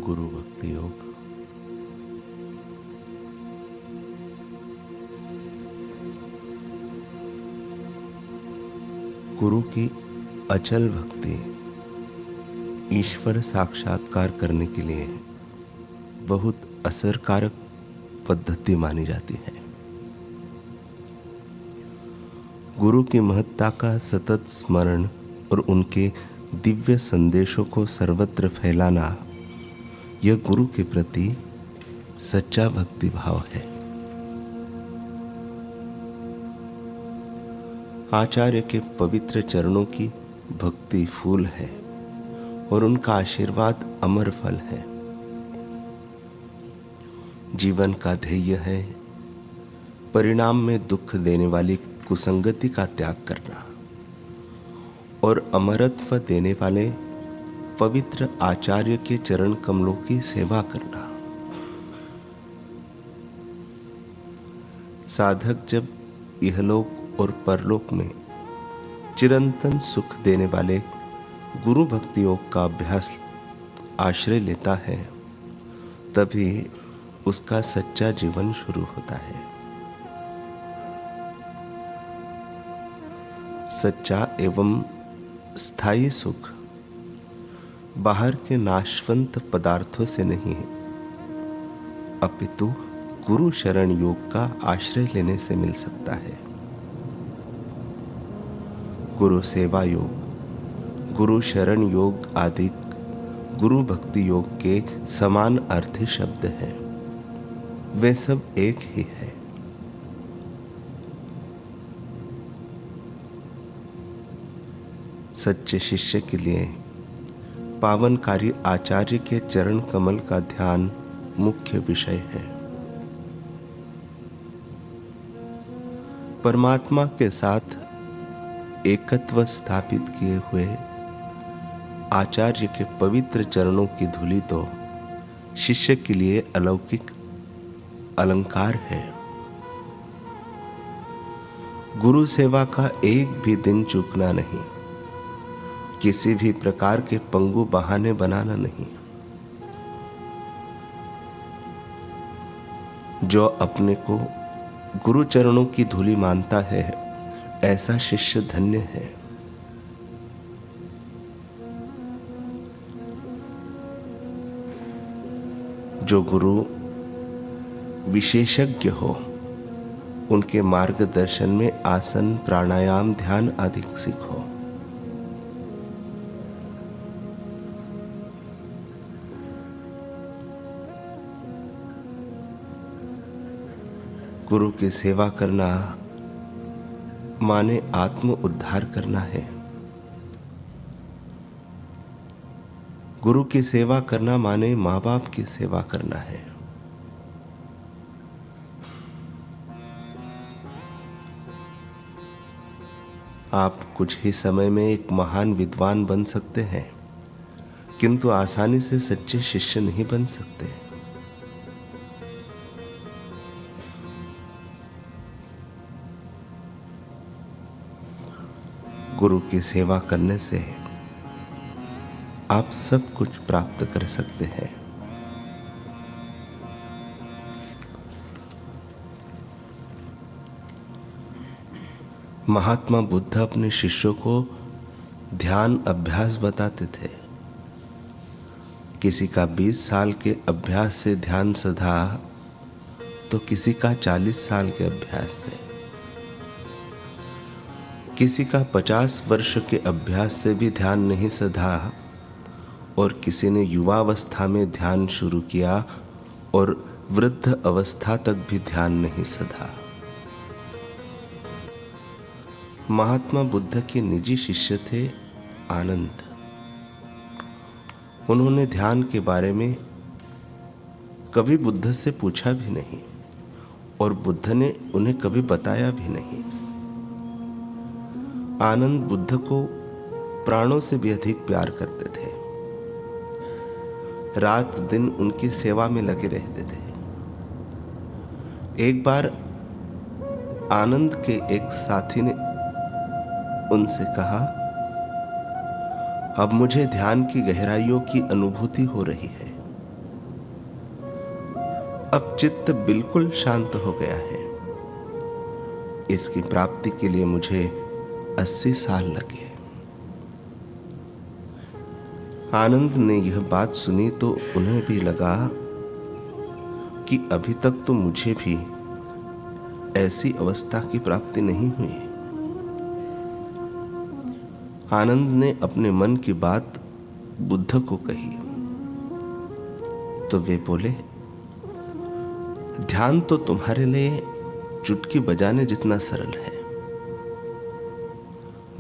गुरु भक्ति योग। गुरु की अचल भक्ति ईश्वर साक्षात्कार करने के लिए बहुत असरकारक पद्धति मानी जाती है। गुरु की महत्ता का सतत स्मरण और उनके दिव्य संदेशों को सर्वत्र फैलाना, यह गुरु के प्रति सच्चा भक्ति भाव है। आचार्य के पवित्र चरणों की भक्ति फूल है और उनका आशीर्वाद अमर फल है। जीवन का ध्येय है परिणाम में दुख देने वाली कुसंगति का त्याग करना और अमरत्व देने वाले पवित्र आचार्य के चरण कमलों की सेवा करना। साधक जब इहलोक और परलोक में चिरंतन सुख देने वाले गुरु भक्ति योग का अभ्यास आश्रय लेता है, तभी उसका सच्चा जीवन शुरू होता है। सच्चा एवं स्थायी सुख बाहर के नाशवंत पदार्थों से नहीं है, अपितु गुरु शरण योग का आश्रय लेने से मिल सकता है। गुरु सेवा योग, गुरु शरण योग आदि गुरु भक्ति योग के समान अर्थी शब्द हैं। वे सब एक ही है। सच्चे शिष्य के लिए पावनकारी आचार्य के चरण कमल का ध्यान मुख्य विषय है। परमात्मा के साथ एकत्व स्थापित किए हुए आचार्य के पवित्र चरणों की धूलि तो शिष्य के लिए अलौकिक अलंकार है। गुरु सेवा का एक भी दिन चूकना नहीं, किसी भी प्रकार के पंगु बहाने बनाना नहीं। जो अपने को गुरु चरणों की धूलि मानता है, ऐसा शिष्य धन्य है। जो गुरु विशेषज्ञ हो, उनके मार्गदर्शन में आसन, प्राणायाम, ध्यान आदि सीखो। गुरु की सेवा करना माने आत्म उद्धार करना है। गुरु की सेवा करना माने माँ बाप की सेवा करना है। आप कुछ ही समय में एक महान विद्वान बन सकते हैं, किंतु आसानी से सच्चे शिष्य नहीं बन सकते। गुरु की सेवा करने से आप सब कुछ प्राप्त कर सकते हैं। महात्मा बुद्ध अपने शिष्यों को ध्यान अभ्यास बताते थे। किसी का 20 साल के अभ्यास से ध्यान सधा तो किसी का 40 साल के अभ्यास से, किसी का 50 वर्ष के अभ्यास से भी ध्यान नहीं सधा और किसी ने युवावस्था में ध्यान शुरू किया और वृद्ध अवस्था तक भी ध्यान नहीं सधा। महात्मा बुद्ध के निजी शिष्य थे आनंद। उन्होंने ध्यान के बारे में कभी बुद्ध से पूछा भी नहीं और बुद्ध ने उन्हें कभी बताया भी नहीं। आनंद बुद्ध को प्राणों से भी अधिक प्यार करते थे। रात दिन उनकी सेवा में लगे रहते थे। एक बार आनंद के एक साथी ने उनसे कहा, अब मुझे ध्यान की गहराइयों की अनुभूति हो रही है। अब चित्त बिल्कुल शांत हो गया है। इसकी प्राप्ति के लिए मुझे 80 साल लगे। आनंद ने यह बात सुनी तो उन्हें भी लगा कि अभी तक तो मुझे भी ऐसी अवस्था की प्राप्ति नहीं हुई। आनंद ने अपने मन की बात बुद्ध को कही तो वे बोले, ध्यान तो तुम्हारे लिए चुटकी बजाने जितना सरल है।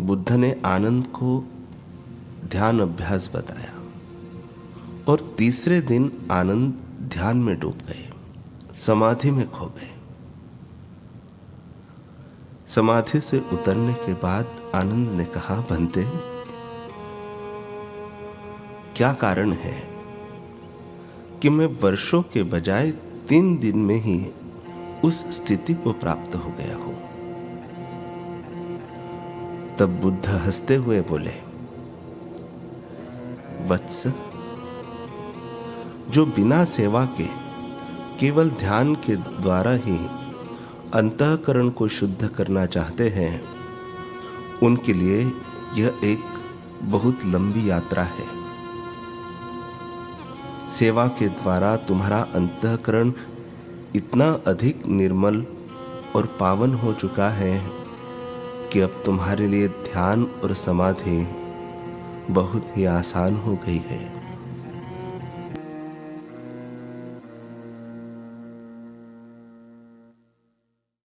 बुद्ध ने आनंद को ध्यान अभ्यास बताया और तीसरे दिन आनंद ध्यान में डूब गए, समाधि में खो गए। समाधि से उतरने के बाद आनंद ने कहा, बंते, क्या कारण है कि मैं वर्षों के बजाय 3 दिन में ही उस स्थिति को प्राप्त हो गया हूं। तब बुद्ध हंसते हुए बोले, वत्स, जो बिना सेवा के केवल ध्यान के द्वारा ही अंतःकरण को शुद्ध करना चाहते हैं, उनके लिए यह एक बहुत लंबी यात्रा है। सेवा के द्वारा तुम्हारा अंतःकरण इतना अधिक निर्मल और पावन हो चुका है कि अब तुम्हारे लिए ध्यान और समाधि बहुत ही आसान हो गई है।